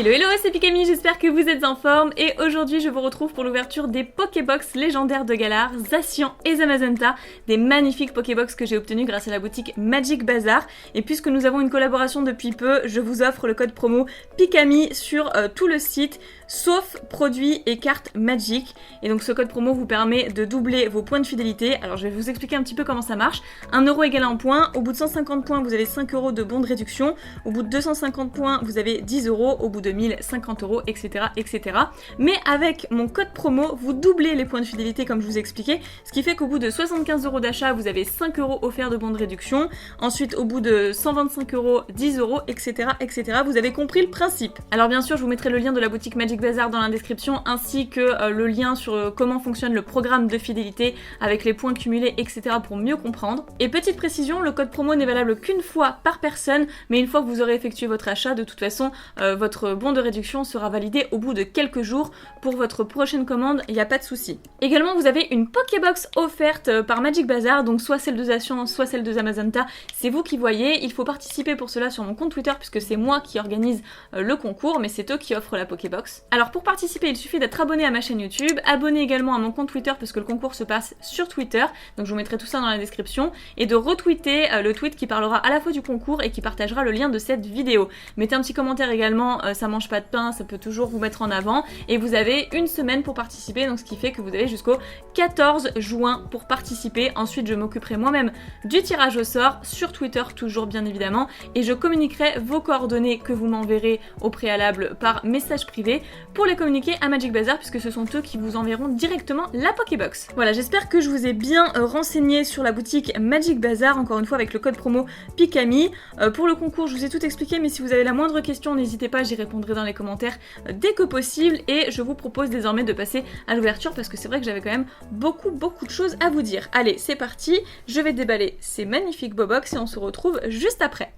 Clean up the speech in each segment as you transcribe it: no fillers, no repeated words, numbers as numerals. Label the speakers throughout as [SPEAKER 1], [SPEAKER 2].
[SPEAKER 1] Hello hello, c'est Pikami, j'espère que vous êtes en forme et aujourd'hui je vous retrouve pour l'ouverture des Pokébox légendaires de Galar, Zacian et Zamazenta, des magnifiques Pokébox que j'ai obtenus grâce à la boutique Magic Bazar. Et puisque nous avons une collaboration depuis peu, je vous offre le code promo Pikami sur tout le site, sauf produits et cartes Magic. Et donc ce code promo vous permet de doubler vos points de fidélité. Alors je vais vous expliquer un petit peu comment ça marche. 1 euro égale 1 point, au bout de 150 points vous avez 5 euros de bons de réduction, au bout de 250 points vous avez 10 euros, au bout de 1000, 50 euros, etc., etc. Mais avec mon code promo, vous doublez les points de fidélité comme je vous expliquais, ce qui fait qu'au bout de 75 euros d'achat, vous avez 5 euros offerts de bons de réduction. Ensuite, au bout de 125 euros, 10 euros, etc., etc. Vous avez compris le principe. Alors bien sûr, je vous mettrai le lien de la boutique Magic Bazar dans la description, ainsi que le lien sur comment fonctionne le programme de fidélité avec les points cumulés, etc. pour mieux comprendre. Et petite précision, le code promo n'est valable qu'une fois par personne, mais une fois que vous aurez effectué votre achat, de toute façon, votre bon de réduction sera validé au bout de quelques jours pour votre prochaine commande, il n'y a pas de souci. Également, vous avez une Pokébox offerte par Magic Bazar, donc soit celle de Zacian, soit celle de Zamazenta, c'est vous qui voyez. Il faut participer pour cela sur mon compte Twitter puisque c'est moi qui organise le concours, mais c'est eux qui offrent la Pokébox. Alors pour participer, il suffit d'être abonné à ma chaîne YouTube, abonné également à mon compte Twitter parce que le concours se passe sur Twitter, donc je vous mettrai tout ça dans la description, et de retweeter le tweet qui parlera à la fois du concours et qui partagera le lien de cette vidéo. Mettez un petit commentaire également, ça mange pas de pain, ça peut toujours vous mettre en avant, et vous avez une semaine pour participer, donc ce qui fait que vous avez jusqu'au 14 juin pour participer. Ensuite je m'occuperai moi-même du tirage au sort sur Twitter, toujours bien évidemment, et je communiquerai vos coordonnées que vous m'enverrez au préalable par message privé pour les communiquer à Magic Bazar puisque ce sont eux qui vous enverront directement la Pokébox. Voilà, j'espère que je vous ai bien renseigné sur la boutique Magic Bazar, encore une fois avec le code promo Pikami. Pour le concours, je vous ai tout expliqué, mais si vous avez la moindre question, n'hésitez pas, j'y répondrai dans les commentaires dès que possible, et je vous propose désormais de passer à l'ouverture parce que c'est vrai que j'avais quand même beaucoup de choses à vous dire. Allez, c'est parti, je vais déballer ces magnifiques Bobox et on se retrouve juste après.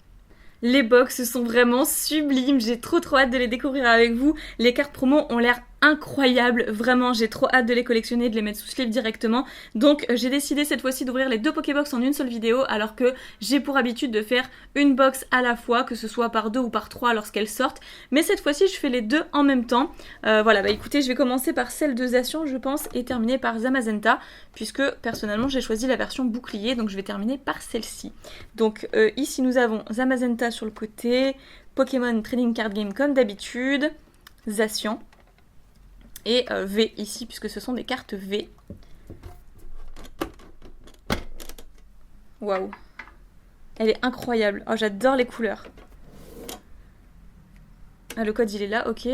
[SPEAKER 1] Les box sont vraiment sublimes, j'ai trop hâte de les découvrir avec vous. Les cartes promo ont l'air incroyables, vraiment j'ai trop hâte de les collectionner, de les mettre sous sleeve directement. Donc j'ai décidé cette fois-ci d'ouvrir les deux Pokébox en une seule vidéo, alors que j'ai pour habitude de faire une box à la fois, que ce soit par 2 ou par 3 lorsqu'elles sortent. Mais cette fois-ci je fais les deux en même temps. Voilà, bah écoutez, je vais commencer par celle de Zacian je pense et terminer par Zamazenta, puisque personnellement j'ai choisi la version bouclier, donc je vais terminer par celle-ci. Donc ici nous avons Zamazenta sur le côté, Pokémon Trading Card Game comme d'habitude, Zacian, et V ici, puisque ce sont des cartes V. Waouh. Elle est incroyable. Oh, j'adore les couleurs. Ah, le code, il est là, ok.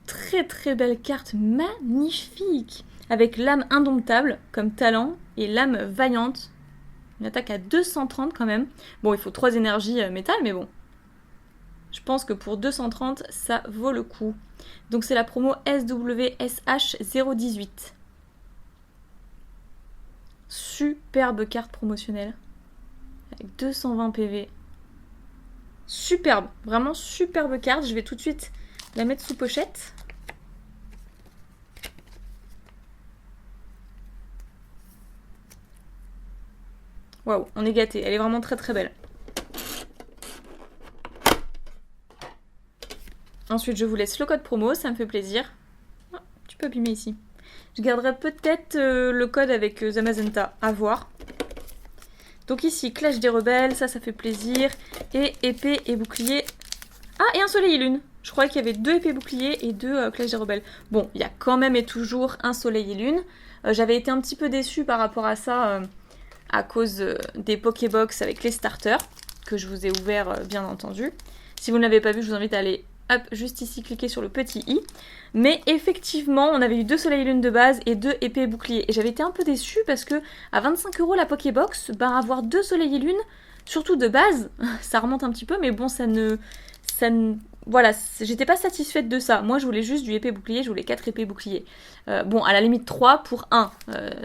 [SPEAKER 1] Très belle carte, magnifique. Avec l'âme indomptable comme talent et l'âme vaillante. Une attaque à 230 quand même. Bon, il faut 3 énergies métal, mais bon. Je pense que pour 230, ça vaut le coup. Donc c'est la promo SWSH018. Superbe carte promotionnelle. Avec 220 PV. Superbe, vraiment superbe carte. Je vais tout de suite la mettre sous pochette. Waouh, on est gâtés. Elle est vraiment très belle. Ensuite, je vous laisse le code promo, ça me fait plaisir. Ah, tu peux abîmer ici. Je garderai peut-être le code avec Zamazenta, à voir. Donc ici, Clash des Rebelles, ça fait plaisir. Et épée et bouclier. Ah, et un soleil et lune. Je croyais qu'il y avait 2 épées boucliers et 2 Clash des Rebelles. Bon, il y a quand même et toujours un soleil et lune. J'avais été un petit peu déçue par rapport à ça, à cause des Pokébox avec les starters, que je vous ai ouvert bien entendu. Si vous ne l'avez pas vu, je vous invite à aller hop, juste ici, cliquez sur le petit i. Mais effectivement, on avait eu 2 soleils et lune de base et 2 épées et boucliers. Et j'avais été un peu déçue parce que à 25 € la Pokébox, ben avoir 2 soleils et lune, surtout de base, ça remonte un petit peu, mais bon, voilà, j'étais pas satisfaite de ça. Moi, je voulais juste du épée bouclier, je voulais 4 épées boucliers. Bon, à la limite 3 pour 1,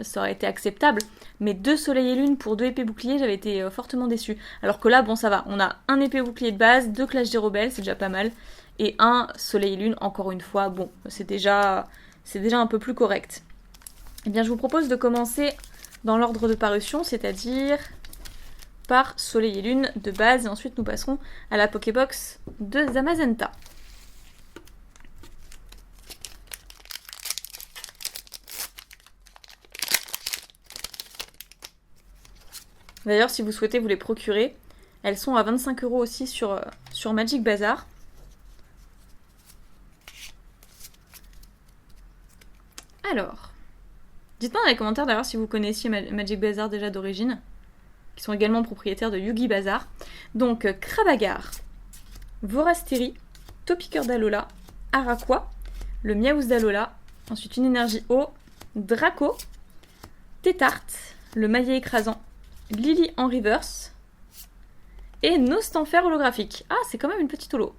[SPEAKER 1] ça aurait été acceptable. Mais 2 soleil et lune pour 2 épées boucliers, j'avais été fortement déçue. Alors que là, bon, ça va. On a un épée bouclier de base, 2 Clash des Rebelles, c'est déjà pas mal. Et un soleil et lune, encore une fois, bon, c'est déjà un peu plus correct. Eh bien, je vous propose de commencer dans l'ordre de parution, c'est-à-dire par soleil et lune de base, et ensuite nous passerons à la Pokébox de Zamazenta. D'ailleurs, si vous souhaitez vous les procurer, elles sont à 25 € aussi sur Magic Bazar. Alors, dites-moi dans les commentaires d'ailleurs si vous connaissiez Magic Bazar déjà d'origine, qui sont également propriétaires de Yugi Bazar. Donc, Krabagar, Vorasteri, Topiqueur d'Alola, Araqua, le Miaouz d'Alola, ensuite une énergie eau, Draco, Tétarte, le maillet écrasant, Lily en reverse, et Nostanfer holographique. Ah, c'est quand même une petite holo.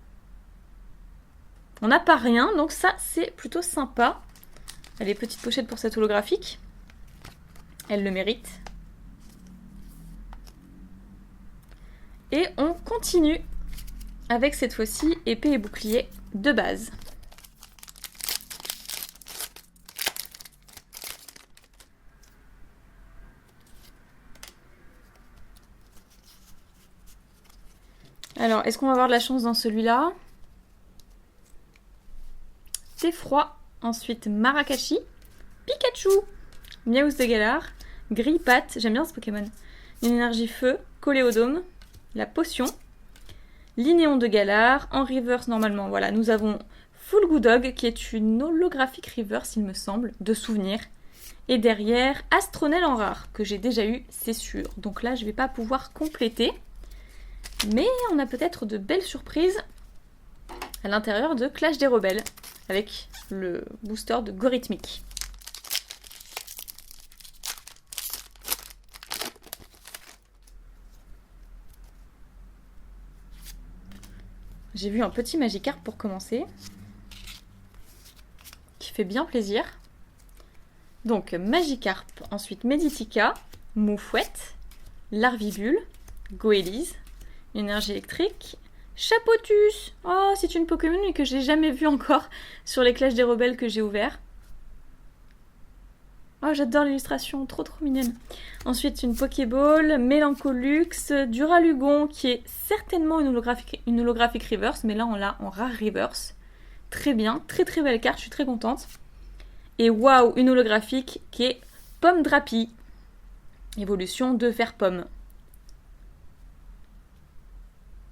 [SPEAKER 1] On n'a pas rien, donc ça c'est plutôt sympa. Allez, petite pochette pour cette holographique. Elle le mérite. Et on continue avec cette fois-ci épée et bouclier de base. Alors, est-ce qu'on va avoir de la chance dans celui-là? C'est froid. Ensuite, Marakashi, Pikachu, Miaouz de Galar, Grillpat, j'aime bien ce Pokémon. Une énergie feu, Coléodome, la potion, Linéon de Galar, en reverse normalement. Voilà, nous avons Full Goodog qui est une holographique reverse, il me semble, de souvenir. Et derrière, Astronel en rare, que j'ai déjà eu, c'est sûr. Donc là, je ne vais pas pouvoir compléter. Mais on a peut-être de belles surprises à l'intérieur de Clash des Rebelles, avec le booster de Gorithmic. J'ai vu un petit Magikarp pour commencer, qui fait bien plaisir. Donc Magikarp, ensuite Meditica, Moufouette, Larvibule, Goélise, énergie électrique, Chapotus. Oh, c'est une Pokémon que j'ai jamais vue encore sur les Clash des Rebelles que j'ai ouverts. Oh, j'adore l'illustration, trop mignonne. Ensuite, une Pokéball, Mélancolux, Duralugon, qui est certainement une holographique reverse, mais là on l'a en rare reverse. Très bien, très belle carte, je suis très contente. Et waouh, une holographique qui est Pomme Drapi. Évolution de Vert Pomme.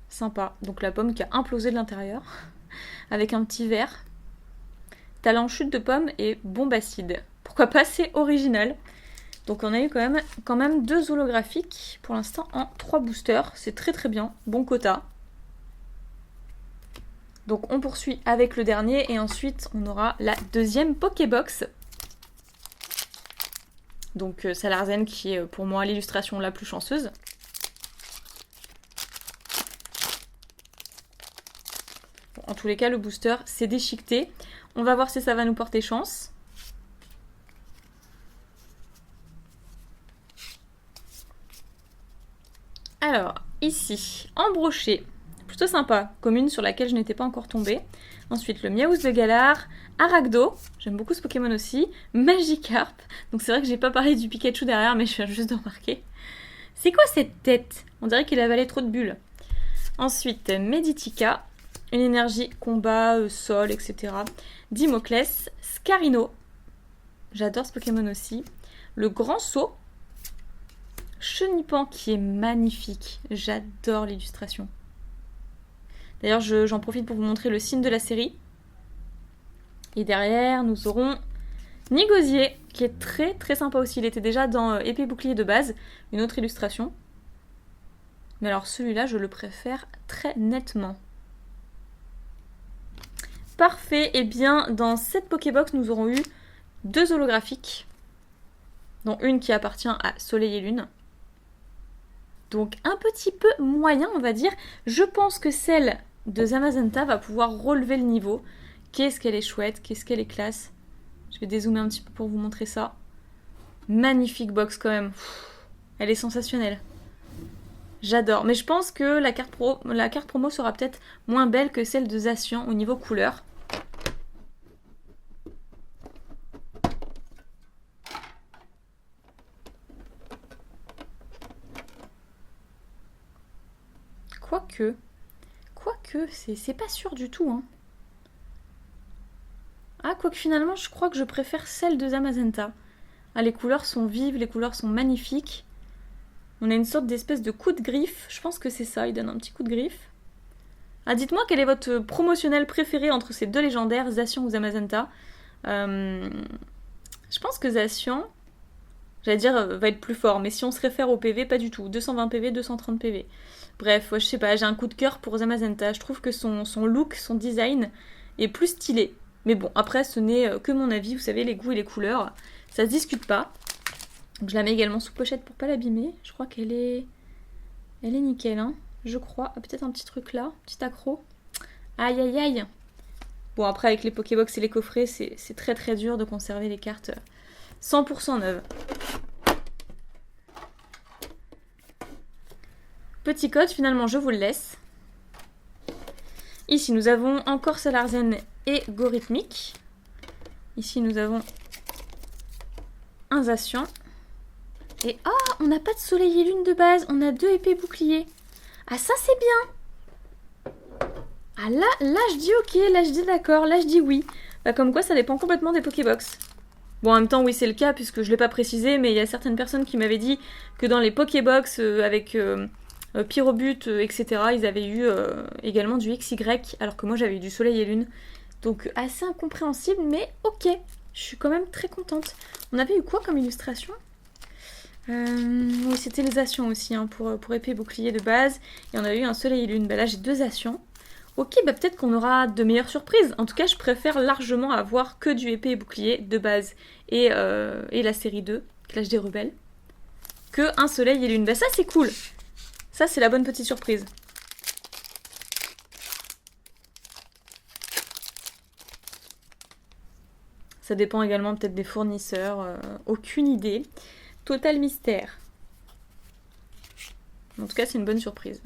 [SPEAKER 1] Sympa. Donc la pomme qui a implosé de l'intérieur, avec un petit verre. Talent chute de pomme et bombe acide. Pourquoi pas, c'est original. Donc on a eu quand même 2 holographiques pour l'instant en 3 boosters. C'est très bien, bon quota. Donc on poursuit avec le dernier et ensuite on aura la deuxième Pokébox. Donc Salarzen qui est pour moi l'illustration la plus chanceuse. En tous les cas, le booster, c'est déchiqueté. On va voir si ça va nous porter chance. Alors, ici, embroché. Plutôt sympa. Commune sur laquelle je n'étais pas encore tombée. Ensuite, le Miaouz de Galar. Aragdo. J'aime beaucoup ce Pokémon aussi. Magikarp. Donc c'est vrai que j'ai pas parlé du Pikachu derrière, mais je viens juste de remarquer. C'est quoi cette tête? On dirait qu'il avalait trop de bulles. Ensuite, Meditica. Une énergie combat, sol, etc. Dimoclès, Scarino. J'adore ce Pokémon aussi. Le grand saut. Chenipan qui est magnifique. J'adore l'illustration. D'ailleurs, j'en profite pour vous montrer le signe de la série. Et derrière, nous aurons Nigosier qui est très sympa aussi. Il était déjà dans épée bouclier de base. Une autre illustration. Mais alors celui-là, je le préfère très nettement. Parfait, et bien dans cette Pokébox nous aurons eu 2 holographiques, dont une qui appartient à Soleil et Lune. Donc un petit peu moyen on va dire. Je pense que celle de Zamazenta va pouvoir relever le niveau. Qu'est-ce qu'elle est chouette, qu'est-ce qu'elle est classe. Je vais dézoomer un petit peu pour vous montrer ça. Magnifique box quand même. Elle est sensationnelle. J'adore, mais je pense que la carte promo sera peut-être moins belle que celle de Zacian au niveau couleur. Quoique, c'est pas sûr du tout. Hein. Ah, quoique finalement, je crois que je préfère celle de Zamazenta. Ah, les couleurs sont vives, les couleurs sont magnifiques. On a une sorte d'espèce de coup de griffe. Je pense que c'est ça, il donne un petit coup de griffe. Ah, dites-moi quel est votre promotionnel préféré entre ces deux légendaires, Zacian ou Zamazenta. Je pense que Zacian, j'allais dire, va être plus fort, mais si on se réfère au PV, pas du tout. 220 PV, 230 PV. Bref, ouais, je sais pas, j'ai un coup de cœur pour Zamazenta. Je trouve que son look, son design est plus stylé. Mais bon, après, ce n'est que mon avis, vous savez, les goûts et les couleurs, ça se discute pas. Donc je la mets également sous pochette pour pas l'abîmer. Je crois qu'elle est... Elle est nickel, hein. Je crois. Ah, peut-être un petit truc là, petit accro. Aïe, aïe, aïe. Bon, après, avec les Pokébox et les coffrets, c'est très très dur de conserver les cartes 100% neuves. Petit code, finalement, je vous le laisse. Ici, nous avons encore Salarzen et Gorithmic. Ici, nous avons un Zacian. Et oh, on n'a pas de soleil et lune de base, on a 2 épées boucliers. Ah, ça, c'est bien. Ah, là, je dis ok, là, je dis d'accord, là, je dis oui. Bah, comme quoi, ça dépend complètement des Pokébox. Bon, en même temps, oui, c'est le cas, puisque je ne l'ai pas précisé, mais il y a certaines personnes qui m'avaient dit que dans les Pokébox avec Pyrobut, etc., ils avaient eu également du XY, alors que moi, j'avais eu du soleil et lune. Donc, assez incompréhensible, mais ok. Je suis quand même très contente. On avait eu quoi comme illustration ? Oui, c'était les Zacian aussi, hein, pour épée bouclier de base. Et on a eu un soleil et lune. Bah là, j'ai 2 Zacian. Ok, bah peut-être qu'on aura de meilleures surprises. En tout cas, je préfère largement avoir que du épée et bouclier de base et la série 2, Clash des Rebelles, que un soleil et lune. Bah ça, c'est cool. Ça, c'est la bonne petite surprise. Ça dépend également peut-être des fournisseurs. Aucune idée. Total mystère. En tout cas, c'est une bonne surprise.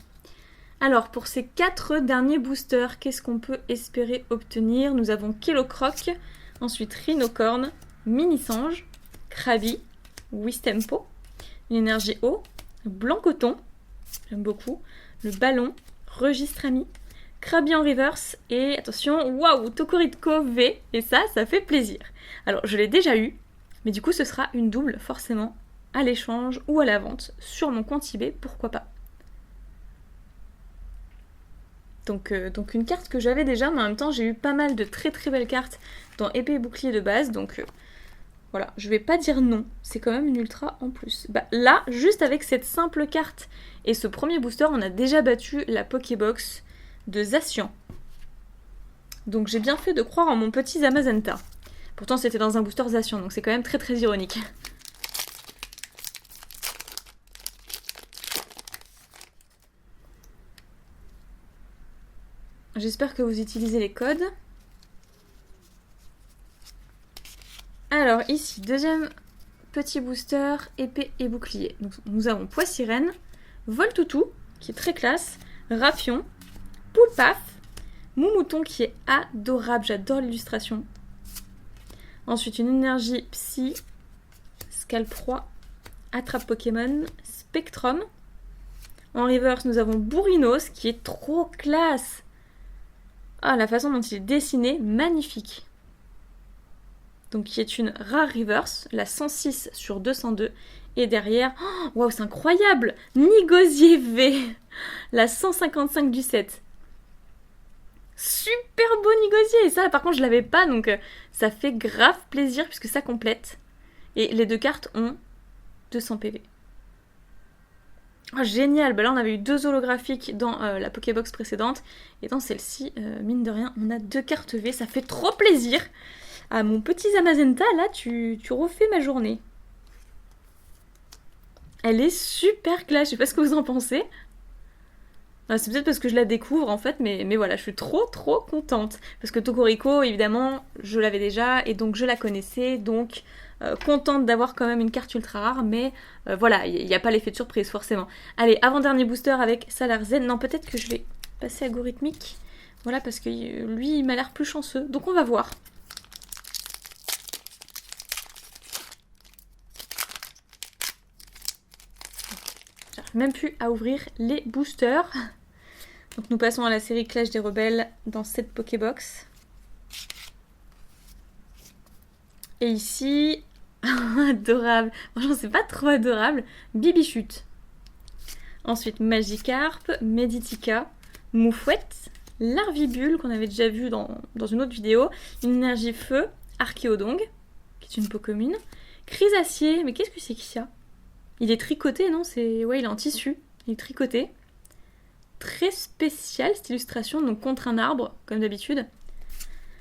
[SPEAKER 1] Alors, pour ces 4 derniers boosters, qu'est-ce qu'on peut espérer obtenir ? Nous avons Kellocroc, ensuite Rhinocorn, Mini-Sange, Krabby, Wistempo, une énergie eau, Blanc-Coton, j'aime beaucoup, le Ballon, Registrami, Krabby en reverse et, attention, waouh, Tokoritko V, et ça fait plaisir. Alors, je l'ai déjà eu, mais du coup, ce sera une double, forcément, à l'échange ou à la vente sur mon compte eBay, pourquoi pas. Donc une carte que j'avais déjà, mais en même temps j'ai eu pas mal de très très belles cartes dans épée et bouclier de base, donc voilà, je vais pas dire non, c'est quand même une ultra en plus. Bah là, juste avec cette simple carte et ce premier booster, on a déjà battu la Pokébox de Zacian. Donc j'ai bien fait de croire en mon petit Zamazenta. Pourtant c'était dans un booster Zacian, donc c'est quand même très très ironique. J'espère que vous utilisez les codes. Alors ici, deuxième petit booster, épée et bouclier. Donc, nous avons Poissirène, Voltoutou, qui est très classe, Rafion, Poulpaf, Moumouton qui est adorable, j'adore l'illustration. Ensuite une énergie Psy, Scalproie, Attrape Pokémon, Spectrum. En reverse, nous avons Bourrinos qui est trop classe. Ah, la façon dont il est dessiné, magnifique. Donc qui est une rare reverse, la 106 sur 202. Et derrière, waouh, wow, c'est incroyable, Nigosier V, la 155 du set. Super beau Nigosier. Et ça, par contre, je l'avais pas, donc ça fait grave plaisir puisque ça complète. Et les 2 cartes ont 200 PV. Oh, génial, bah là on avait eu 2 holographiques dans la Pokébox précédente et dans celle-ci, mine de rien, on a 2 cartes V, ça fait trop plaisir. Ah, mon petit Zamazenta, là, tu refais ma journée. Elle est super classe, je sais pas ce que vous en pensez. C'est peut-être parce que je la découvre en fait, mais voilà, je suis trop contente. Parce que Tokoriko, évidemment, je l'avais déjà et donc je la connaissais, donc contente d'avoir quand même une carte ultra rare, mais voilà, il n'y a pas l'effet de surprise forcément. Allez, avant-dernier booster avec Salarzen. Non, peut-être que je vais passer à Gorithmic. Voilà, parce que lui, il m'a l'air plus chanceux, donc on va voir. J'arrive même plus à ouvrir les boosters. Donc nous passons à la série Clash des Rebelles dans cette Pokébox. Et ici, adorable. Franchement, c'est pas trop adorable. Bibichute. Ensuite, Magikarp, Meditica, Moufouette, Larvibule, qu'on avait déjà vu dans une autre vidéo, une énergie feu, Archéodongue, qui est une peau commune, Chrysacier, mais qu'est-ce que c'est qui ça? Il est tricoté, non? Ouais, il est en tissu, il est tricoté. Très spécial cette illustration, donc contre un arbre, comme d'habitude.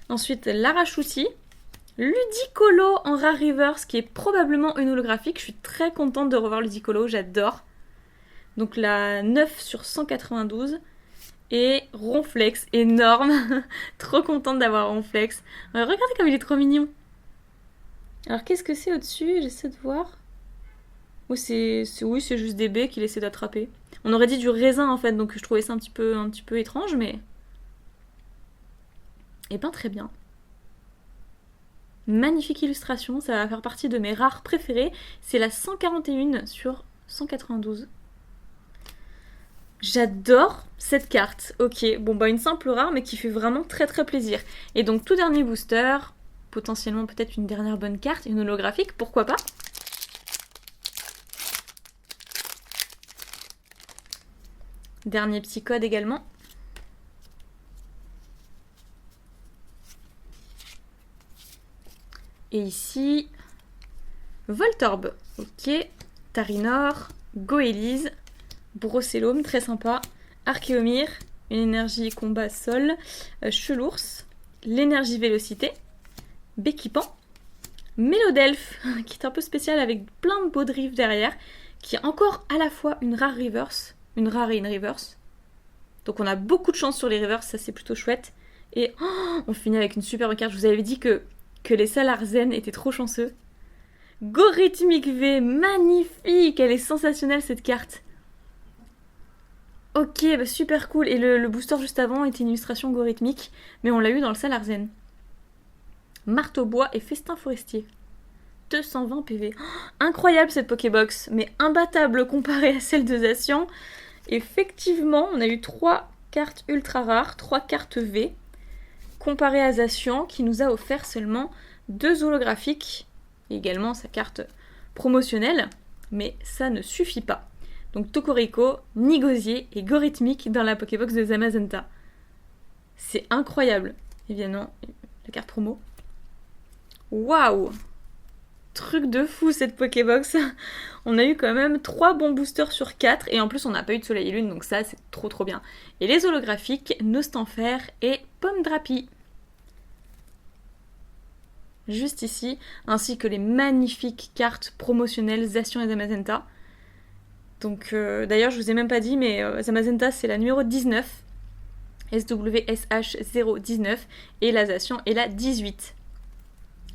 [SPEAKER 1] Ensuite, Larachuti, Ludicolo en Rare Reverse, qui est probablement une holographique. Je suis très contente de revoir Ludicolo, j'adore. Donc la 9 sur 192. Et Ronflex, énorme. Trop contente d'avoir Ronflex. Regardez comme il est trop mignon. Alors qu'est-ce que c'est au-dessus? J'essaie de voir. Oui, c'est juste des baies qu'il essaie d'attraper. On aurait dit du raisin en fait, donc je trouvais ça un petit peu étrange, mais... Eh ben très bien. Magnifique illustration, ça va faire partie de mes rares préférés. C'est la 141 sur 192. J'adore cette carte. Ok, bon bah une simple rare, mais qui fait vraiment très très plaisir. Et donc tout dernier booster, potentiellement peut-être une dernière bonne carte, une holographique, pourquoi pas? Dernier petit code également. Et ici, Voltorb, ok, Tarinor, Goélise, Brossélome, très sympa, Archéomir, une énergie combat sol, Chelours, l'énergie vélocité, Béquipan, Mélodelphe, qui est un peu spécial avec plein de baudrives derrière, qui est encore à la fois une rare reverse, une rare et une reverse. Donc on a beaucoup de chance sur les reverse, ça c'est plutôt chouette. Et on finit avec une superbe carte. Je vous avais dit que les Salarzen étaient trop chanceux. Gorhythmic V, magnifique! Elle est sensationnelle cette carte. Ok, bah super cool. Et le booster juste avant était une illustration gorhythmique, mais on l'a eu dans le Salarzen. Marteau-bois et festin forestier. 220 PV. Incroyable cette Pokébox, mais imbattable comparée à celle de Zacian. Effectivement, on a eu 3 cartes ultra rares, 3 cartes V, comparé à Zacian, qui nous a offert seulement 2 holographiques, et également sa carte promotionnelle, mais ça ne suffit pas. Donc Tokorico, Nigosier et Gorhythmic dans la Pokébox de Zamazenta. C'est incroyable. Évidemment, la carte promo. Waouh! Truc de fou cette Pokébox. On a eu quand même 3 bons boosters sur 4 et en plus on n'a pas eu de Soleil et Lune, donc ça c'est trop bien. Et les holographiques, Nostanfer et Pomme Drapi. Juste ici, ainsi que les magnifiques cartes promotionnelles Zacian et Zamazenta. Donc d'ailleurs je vous ai même pas dit, mais Zamazenta c'est la numéro 19, SWSH019, et la Zacian est la 18.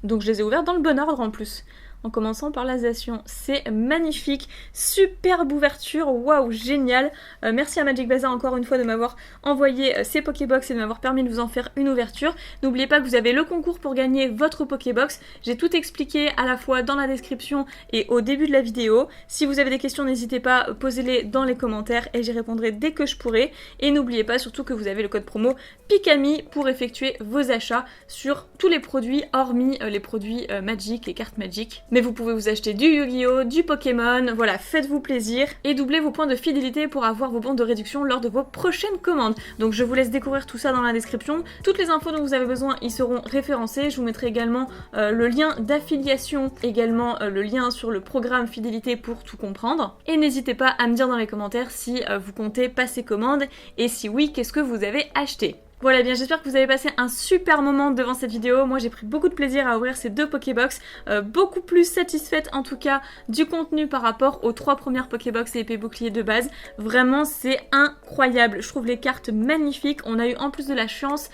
[SPEAKER 1] Donc je les ai ouvertes dans le bon ordre en plus. En commençant par la Zacian, c'est magnifique, superbe ouverture, waouh, génial. Merci à Magic Bazaar encore une fois de m'avoir envoyé ces Pokébox et de m'avoir permis de vous en faire une ouverture. N'oubliez pas que vous avez le concours pour gagner votre Pokébox. J'ai tout expliqué à la fois dans la description et au début de la vidéo. Si vous avez des questions, n'hésitez pas, posez-les dans les commentaires et j'y répondrai dès que je pourrai. Et n'oubliez pas surtout que vous avez le code promo PICAMI pour effectuer vos achats sur tous les produits, hormis les produits Magic, les cartes Magic. Mais vous pouvez vous acheter du Yu-Gi-Oh, du Pokémon, voilà, faites-vous plaisir et doublez vos points de fidélité pour avoir vos bons de réduction lors de vos prochaines commandes. Donc je vous laisse découvrir tout ça dans la description. Toutes les infos dont vous avez besoin y seront référencées. Je vous mettrai également le lien d'affiliation, également le lien sur le programme fidélité pour tout comprendre. Et n'hésitez pas à me dire dans les commentaires si vous comptez passer commande et si oui, qu'est-ce que vous avez acheté. Voilà, eh bien j'espère que vous avez passé un super moment devant cette vidéo. Moi j'ai pris beaucoup de plaisir à ouvrir ces 2 Pokébox, beaucoup plus satisfaite en tout cas du contenu par rapport aux 3 premières Pokébox et épée bouclier de base. Vraiment c'est incroyable, je trouve les cartes magnifiques. On a eu en plus de la chance,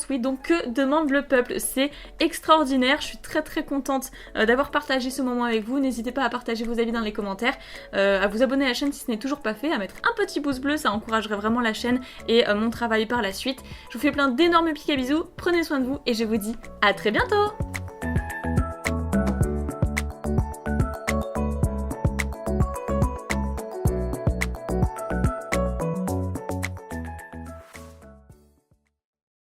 [SPEAKER 1] oui, donc que demande le peuple, c'est extraordinaire. Je suis très contente d'avoir partagé ce moment avec vous. N'hésitez pas à partager vos avis dans les commentaires, à vous abonner à la chaîne si ce n'est toujours pas fait, à mettre un petit pouce bleu, ça encouragerait vraiment la chaîne et mon travail par la suite. Je vous fais plein d'énormes pics à bisous, prenez soin de vous et je vous dis à très bientôt!